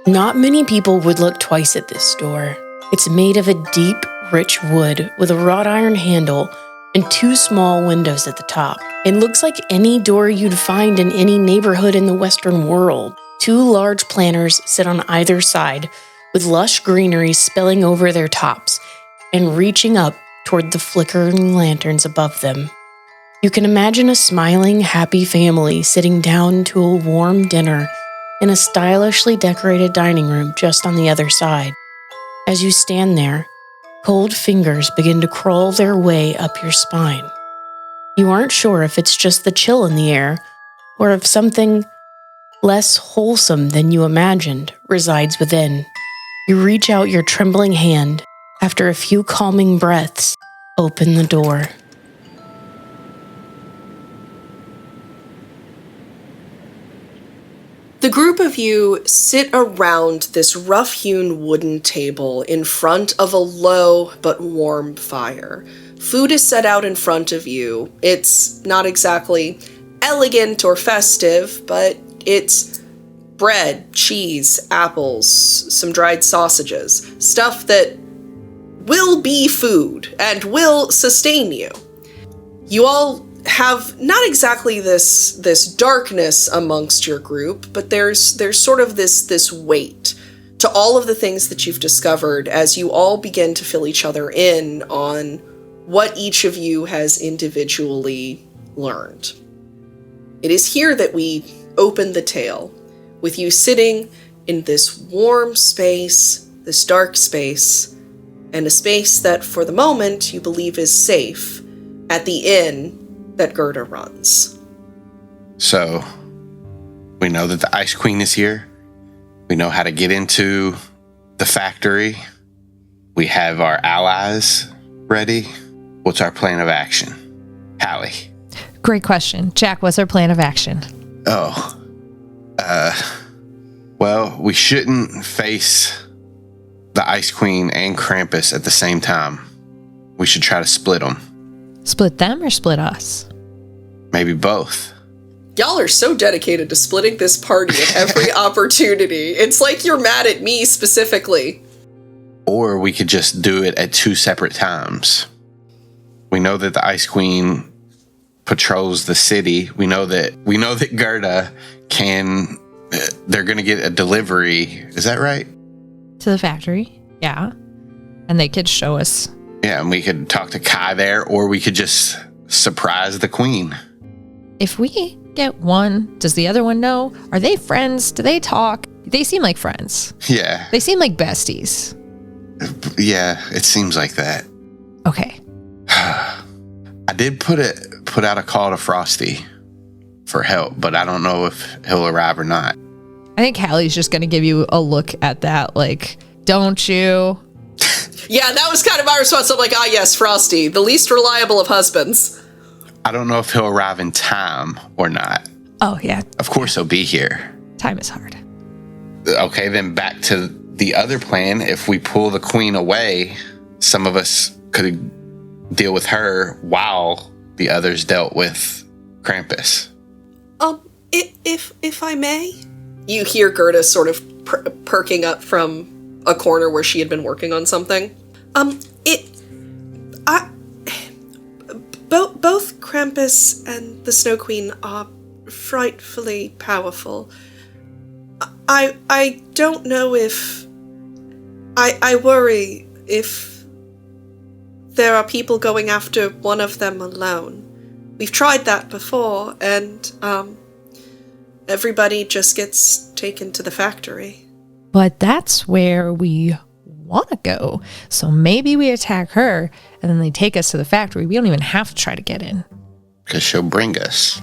Not many people would look twice at this door. It's made of a deep, rich wood with a wrought iron handle and 2 small windows at the top. It looks like any door you'd find in any neighborhood in the Western world. 2 large planters sit on either side, with lush greenery spilling over their tops and reaching up toward the flickering lanterns above them. You can imagine a smiling, happy family sitting down to a warm dinner in a stylishly decorated dining room just on the other side. As you stand there, cold fingers begin to crawl their way up your spine. You aren't sure if it's just the chill in the air or if something less wholesome than you imagined resides within. You reach out your trembling hand. After a few calming breaths, open the door. The group of you sit around this rough-hewn wooden table in front of a low but warm fire. Food is set out in front of you. It's not exactly elegant or festive, but it's bread, cheese, apples, some dried sausages, stuff that will be food and will sustain you. You all have not exactly this darkness amongst your group, but there's sort of this weight to all of the things that you've discovered as you all begin to fill each other in on what each of you has individually learned. It is here that we open the tale, with you sitting in this warm space, this dark space, and a space that for the moment you believe is safe at the inn that G.U.M.D.R.O.P runs. So, we know that the Ice Queen is here. We know how to get into the factory. We have our allies ready. What's our plan of action? Halley. Great question. Jack, what's our plan of action? Well, we shouldn't face the Ice Queen and Krampus at the same time. We should try to split them. Split them or split us? Maybe both. Y'all are so dedicated to splitting this party at every opportunity. It's like you're mad at me specifically. Or we could just do it at 2 separate times. We know that the Ice Queen patrols the city. We know that G.U.M.D.R.O.P can... they're going to get a delivery. Is that right? To the factory, yeah. And they could show us. Yeah, and we could talk to Kai there, or we could just surprise the queen. If we get one, does the other one know? Are they friends? Do they talk? They seem like friends. Yeah. They seem like besties. Yeah, it seems like that. Okay. I did put out a call to Frosty for help, but I don't know if he'll arrive or not. I think Halley's just going to give you a look at that, like, don't you? Yeah, that was kind of my response. I'm like, yes, Frosty, the least reliable of husbands. I don't know if he'll arrive in time or not. Oh, yeah. Of course he'll be here. Time is hard. Okay, then back to the other plan. If we pull the queen away, some of us could deal with her while the others dealt with Krampus. If I may? You hear Gerda sort of perking up from a corner where she had been working on something. Both Krampus and the Snow Queen are frightfully powerful. I don't know if... I worry if there are people going after one of them alone. We've tried that before, and, everybody just gets taken to the factory. But that's where we want to go. So maybe we attack her, and then they take us to the factory. We don't even have to try to get in. Because she'll bring us.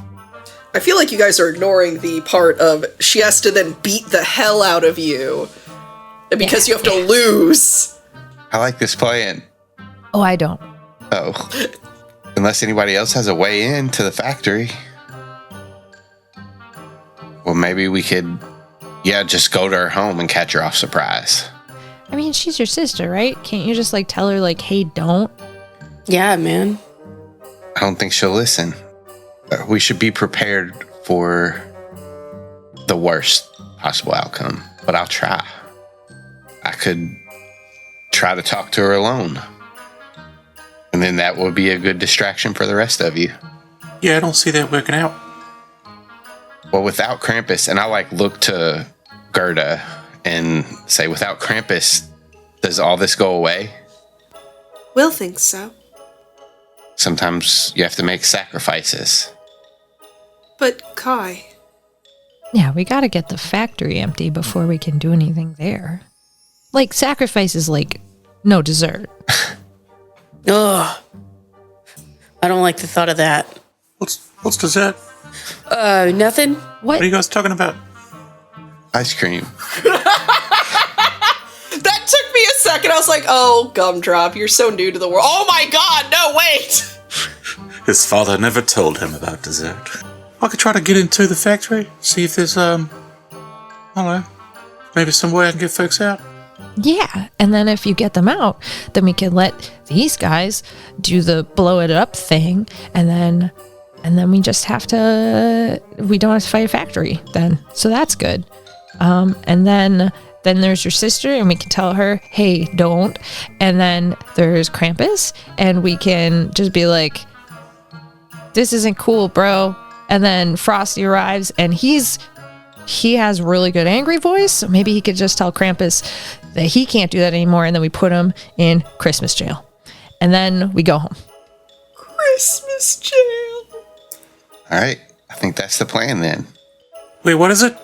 I feel like you guys are ignoring the part of she has to then beat the hell out of you. Because you have to lose. I like this plan. Oh, I don't. Oh. Unless anybody else has a way in to the factory. Well, maybe we could, just go to her home and catch her off surprise. I mean, she's your sister, right? Can't you just, tell her, hey, don't? Yeah, man. I don't think she'll listen. We should be prepared for the worst possible outcome. but I'll try. I could try to talk to her alone. And then that would be a good distraction for the rest of you. Yeah, I don't see that working out. Well, without Krampus, and I look to Gerda and say, without Krampus, does all this go away? Will thinks so. Sometimes you have to make sacrifices. But Kai... Yeah, we gotta get the factory empty before we can do anything there. Like, sacrifice is like no dessert. Ugh. I don't like the thought of that. What's dessert? Nothing? What are you guys talking about? Ice cream. That took me a second. I was like, oh, Gum-Drop, you're so new to the world. Oh my god, no, wait! His father never told him about dessert. I could try to get into the factory, see if there's, I don't know, maybe some way I can get folks out. Yeah, and then if you get them out, then we can let these guys do the blow it up thing, and then we just have to, we don't have to fight a factory then. So that's good. And then there's your sister, and we can tell her, hey, don't. And then there's Krampus, and we can just be like, this isn't cool, bro. And then Frosty arrives, and he has really good angry voice, so maybe he could just tell Krampus that he can't do that anymore, and then we put him in Christmas jail. And then we go home. Christmas jail. All right. I think that's the plan then. Wait, what is it?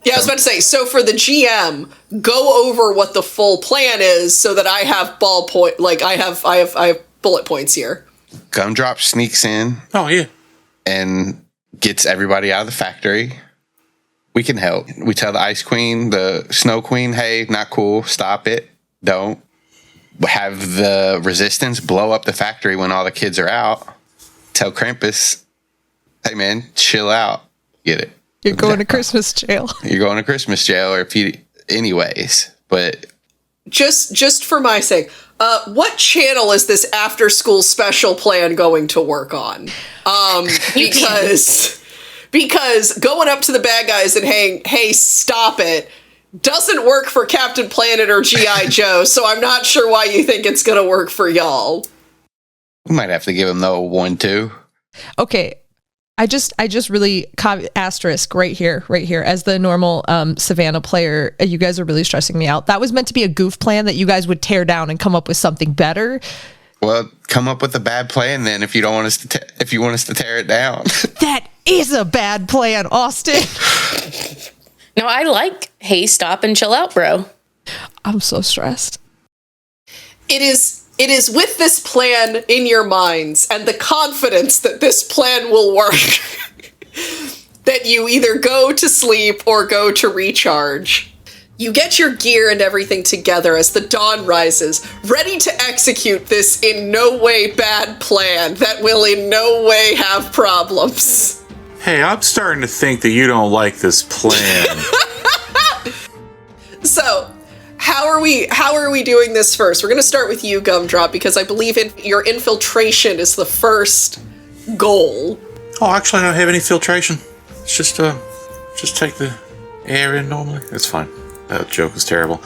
Yeah, I was about to say, so for the GM, go over what the full plan is so that I have I have bullet points here. Gum-Drop sneaks in. Oh, yeah. And gets everybody out of the factory. We can help. We tell the Ice Queen, the Snow Queen, hey, not cool, stop it, don't. Have the Resistance blow up the factory when all the kids are out. Tell Krampus, hey man, chill out. Get it? You're going to Christmas jail. You're going to Christmas jail, or anyways. But just for my sake, what channel is this after school special plan going to work on? Because going up to the bad guys and hey, stop it, doesn't work for Captain Planet or G.I. Joe, so I'm not sure why you think it's going to work for y'all. we might have to give him the 1-2. Okay. I just really asterisk right here as the normal Savannah player. You guys are really stressing me out. That was meant to be a goof plan that you guys would tear down and come up with something better. Well, come up with a bad plan then if you don't want us to if you want us to tear it down. That is a bad plan, Austin. No, I like, hey, stop and chill out, bro. I'm so stressed. It is with this plan in your minds and the confidence that this plan will work that you either go to sleep or go to recharge. You get your gear and everything together as the dawn rises, ready to execute this in no way bad plan that will in no way have problems. Hey, I'm starting to think that you don't like this plan. So, how are we doing this first? We're going to start with you, Gum-Drop, because I believe your infiltration is the first goal. Oh, actually, I don't have any filtration. It's just take the air in normally. It's fine. That joke was terrible.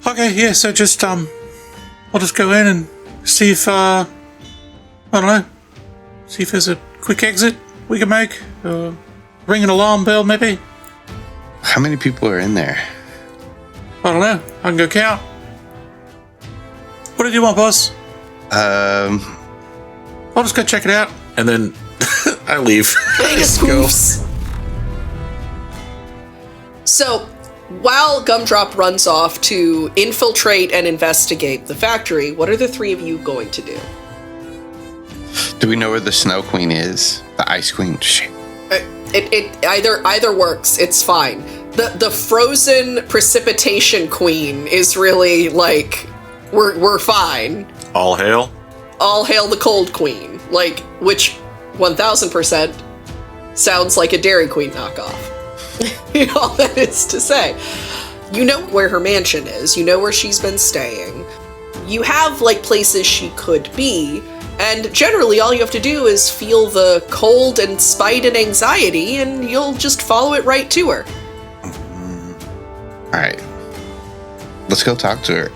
Okay, yeah, so just, I'll just go in and see if, I don't know, see if there's a quick exit we can make. Ring an alarm bell, maybe? How many people are in there? I don't know. I can go count. What do you want, boss? I'll just go check it out. And then I leave. Let's go. So, while Gum-Drop runs off to infiltrate and investigate the factory, what are the three of you going to do? Do we know where the Snow Queen is? The Ice Queen? Shit. It either works. It's fine. The frozen precipitation queen is really like we're fine. All hail. All hail the cold queen. Like, which 1000% sounds like a Dairy Queen knockoff. All that is to say. You know where her mansion is. You know where she's been staying. You have like places she could be. And generally, all you have to do is feel the cold and spite and anxiety, and you'll just follow it right to her. All right. Let's go talk to her.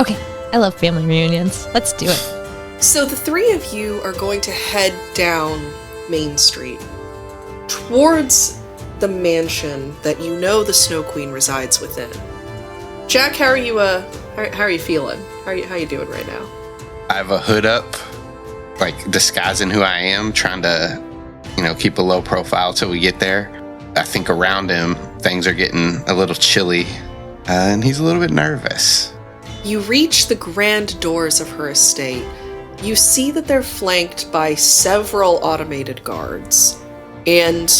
Okay, I love family reunions. Let's do it. So the three of you are going to head down Main Street towards the mansion that you know the Snow Queen resides within. Jack, how are you? How are you feeling? How you doing right now? I have a hood up, like disguising who I am, trying to, keep a low profile till we get there. I think around him, things are getting a little chilly, and he's a little bit nervous. You reach the grand doors of her estate. You see that they're flanked by several automated guards and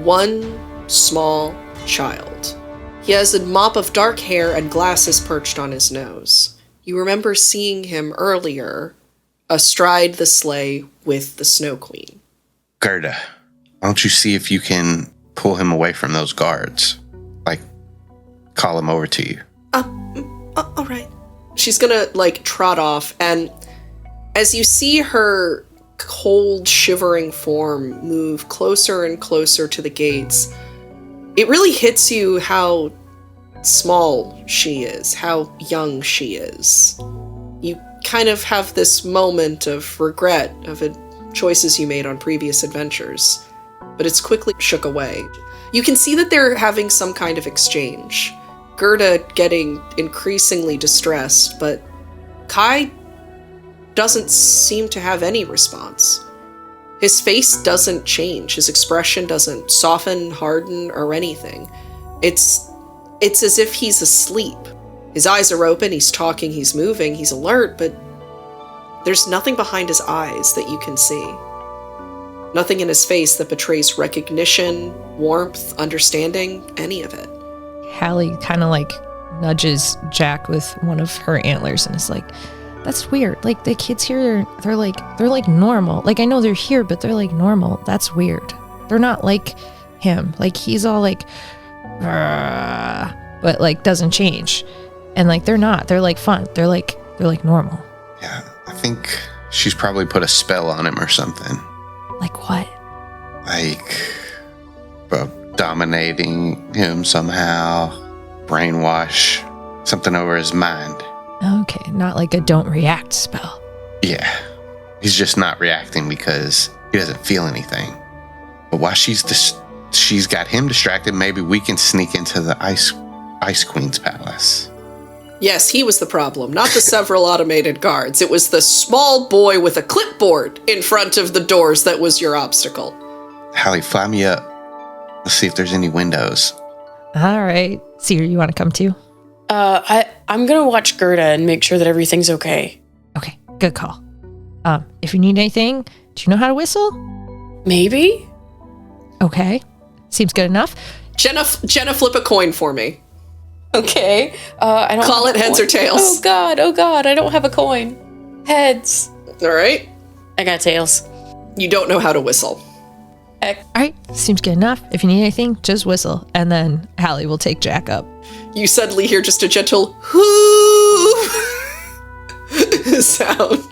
one small child. He has a mop of dark hair and glasses perched on his nose. You remember seeing him earlier astride the sleigh with the Snow Queen. Gerda, why don't you see if you can pull him away from those guards? Like, call him over to you. All right. She's gonna, trot off, and as you see her cold, shivering form move closer and closer to the gates, it really hits you how small she is, how young she is. You kind of have this moment of regret of choices you made on previous adventures, but it's quickly shook away. You can see that they're having some kind of exchange. Gerda getting increasingly distressed, but Kai doesn't seem to have any response. His face doesn't change. His expression doesn't soften, harden, or anything. It's as if he's asleep. His eyes are open, he's talking, he's moving, he's alert, but there's nothing behind his eyes that you can see. Nothing in his face that betrays recognition, warmth, understanding, any of it. Halley kind of nudges Jack with one of her antlers and is like, that's weird. The kids here, they're like normal. I know they're here, but they're normal. That's weird. They're not like him. He's all but doesn't change. And they're not. They're fun. They're normal. Yeah, I think she's probably put a spell on him or something. Like what? Dominating him somehow, brainwash, something over his mind. Okay, not a don't react spell. Yeah, he's just not reacting because he doesn't feel anything. But while she's got him distracted, maybe we can sneak into the Ice Queen's palace. Yes, he was the problem, not the several automated guards. It was the small boy with a clipboard in front of the doors that was your obstacle. Halley, fly me up. Let's see if there's any windows. All right. Cedar, you want to come too? I'm gonna watch Gerda and make sure that everything's okay. Okay, good call. If you need anything, do you know how to whistle? Maybe? Okay. Seems good enough. Jenna, flip a coin for me. Okay. I don't call have it a heads coin. or tails. Oh god, I don't have a coin. Heads. All right. I got tails. You don't know how to whistle. All right, seems good enough. If you need anything, just whistle, and then Halley will take Jack up. You suddenly hear just a gentle whoo sound.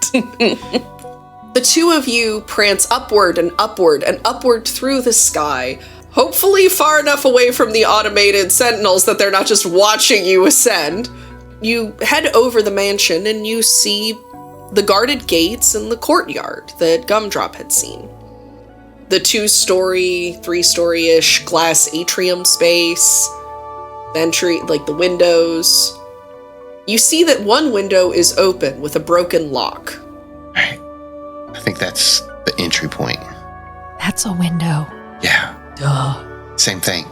The two of you prance upward and upward and upward through the sky, hopefully far enough away from the automated sentinels that they're not just watching you ascend. You head over the mansion and you see the guarded gates and the courtyard that G.U.M.D.R.O.P had seen. The 2-story, 3-story-ish glass atrium space, the entry, the windows. You see that one window is open with a broken lock. Right. I think that's the entry point. That's a window. Yeah. Duh. Same thing.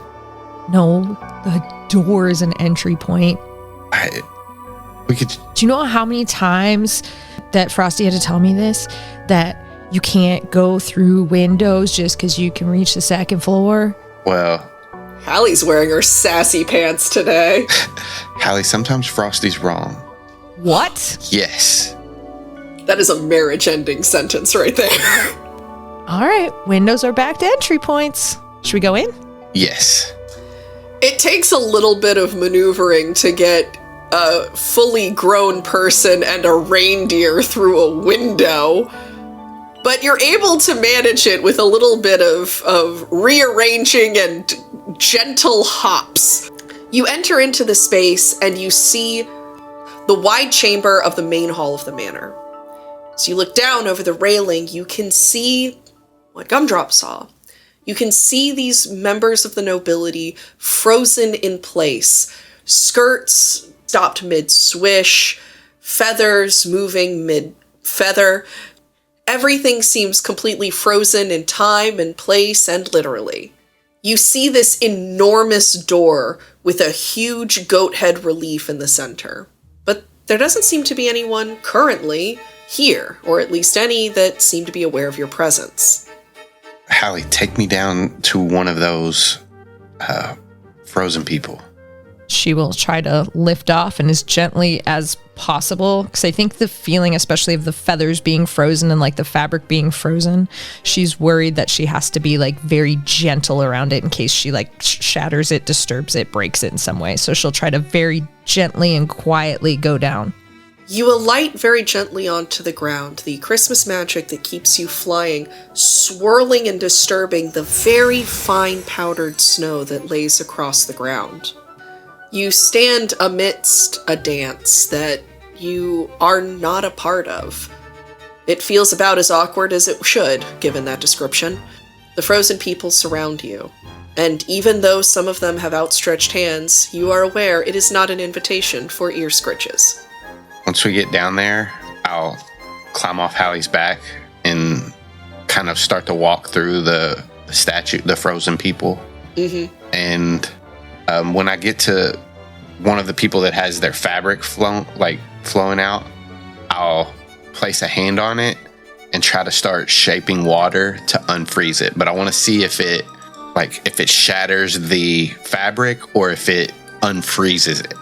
No, the door is an entry point. We could. Do you know how many times that Frosty had to tell me this? That you can't go through windows just because you can reach the second floor? Well, Halley's wearing her sassy pants today. Halley, sometimes Frosty's wrong. What? Yes. That is a marriage-ending sentence right there. All right, windows are back to entry points. Should we go in? Yes. It takes a little bit of maneuvering to get a fully grown person and a reindeer through a window. But you're able to manage it with a little bit of rearranging and gentle hops. You enter into the space and you see the wide chamber of the main hall of the manor. As you look down over the railing, you can see what G.U.M.D.R.O.P saw. You can see these members of the nobility frozen in place. Skirts stopped mid-swish, feathers moving mid-feather. Everything seems completely frozen in time and place and literally. You see this enormous door with a huge goat head relief in the center. But there doesn't seem to be anyone currently here, or at least any that seem to be aware of your presence. Halley, take me down to one of those frozen people. She will try to lift off and as gently as possible, because I think the feeling, especially of the feathers being frozen and like the fabric being frozen, she's worried that she has to be like very gentle around it in case she like shatters it, disturbs it, breaks it in some way. So she'll try to very gently and quietly go down. You alight very gently onto the ground, the Christmas magic that keeps you flying, swirling and disturbing the very fine powdered snow that lays across the ground. You stand amidst a dance that you are not a part of. It feels about as awkward as it should, given that description. The frozen people surround you, and even though some of them have outstretched hands, you are aware it is not an invitation for ear scritches. Once we get down there, I'll climb off Halley's back and kind of start to walk through the statue, the frozen people. Mm-hmm. And when I get to one of the people that has their fabric flowing out, I'll place a hand on it and try to start shaping water to unfreeze it. But I want to see if it shatters the fabric or if it unfreezes it.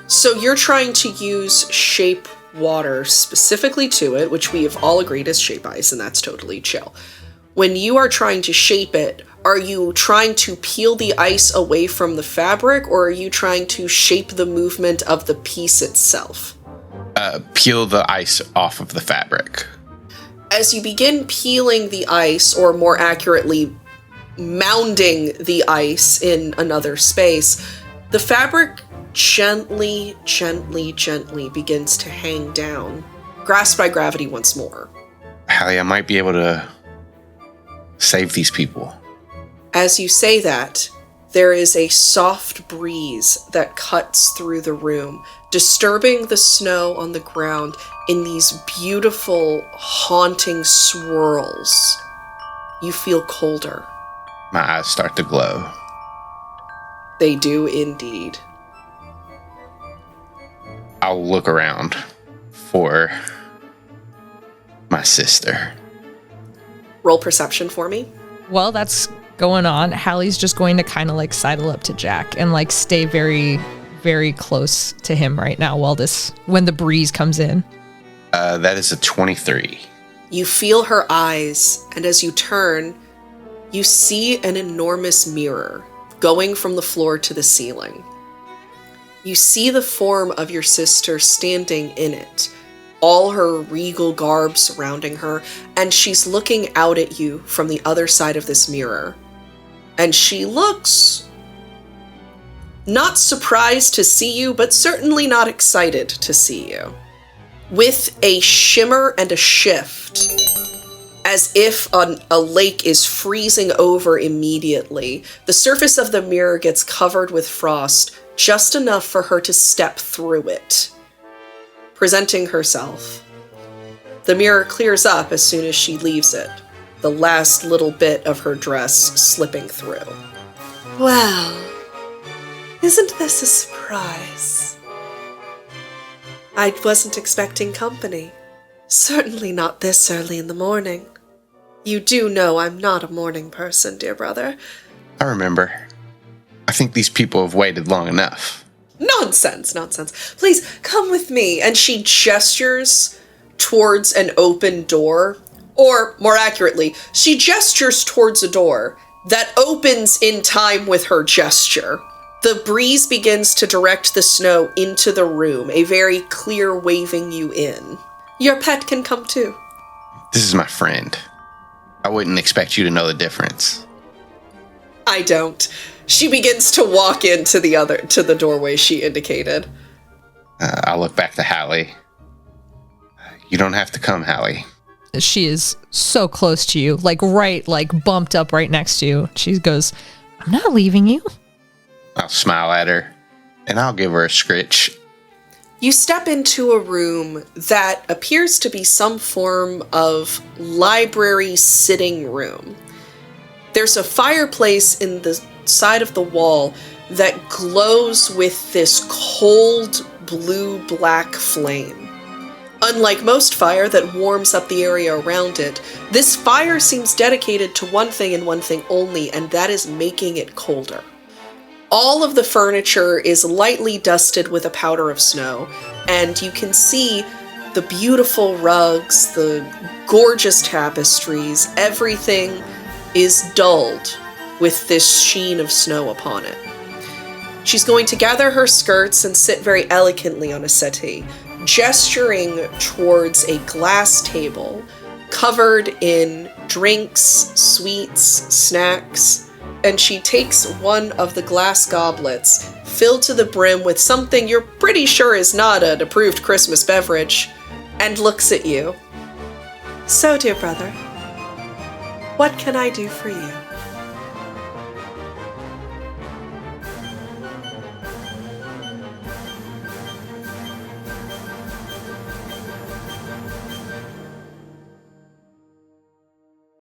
So you're trying to use shape water specifically to it, which we have all agreed is shape ice, and that's totally chill. When you are trying to shape it, are you trying to peel the ice away from the fabric, or are you trying to shape the movement of the piece itself? Peel the ice off of the fabric. As you begin peeling the ice, or more accurately, mounding the ice in another space, the fabric gently begins to hang down, grasped by gravity once more. Halley, I might be able to save these people. As you say that, there is a soft breeze that cuts through the room, disturbing the snow on the ground in these beautiful, haunting swirls. You feel colder. My eyes start to glow. They do indeed. I'll look around for my sister. Roll perception for me. While that's going on, Halley's just going to kind of like sidle up to Jack and like stay very, very close to him right now when the breeze comes in. That is a 23. You feel her eyes, and as you turn, you see an enormous mirror going from the floor to the ceiling. You see the form of your sister standing in it, all her regal garb surrounding her, and she's looking out at you from the other side of this mirror. And she looks not surprised to see you, but certainly not excited to see you. With a shimmer and a shift, as if a lake is freezing over immediately, the surface of the mirror gets covered with frost, just enough for her to step through it, presenting herself. The mirror clears up as soon as she leaves it, the last little bit of her dress slipping through. Well, isn't this a surprise? I wasn't expecting company. Certainly not this early in the morning. You do know I'm not a morning person, dear brother. I remember. I think these people have waited long enough. Nonsense. Please, come with me. And she gestures towards an open door. Or, more accurately, she gestures towards a door that opens in time with her gesture. The breeze begins to direct the snow into the room, a very clear waving you in. Your pet can come too. This is my friend. I wouldn't expect you to know the difference. I don't. She begins to walk into the doorway she indicated. I'll look back to Halley. You don't have to come, Halley. She is so close to you, like bumped up right next to you. She goes, I'm not leaving you. I'll smile at her, and I'll give her a scritch. You step into a room that appears to be some form of library sitting room. There's a fireplace in the side of the wall that glows with this cold blue-black flame. Unlike most fire that warms up the area around it, this fire seems dedicated to one thing and one thing only, and that is making it colder. All of the furniture is lightly dusted with a powder of snow, and you can see the beautiful rugs, the gorgeous tapestries. Everything is dulled with this sheen of snow upon it. She's going to gather her skirts and sit very elegantly on a settee, gesturing towards a glass table covered in drinks, sweets, snacks, and she takes one of the glass goblets, filled to the brim with something you're pretty sure is not an approved Christmas beverage, and looks at you. So, dear brother, what can I do for you?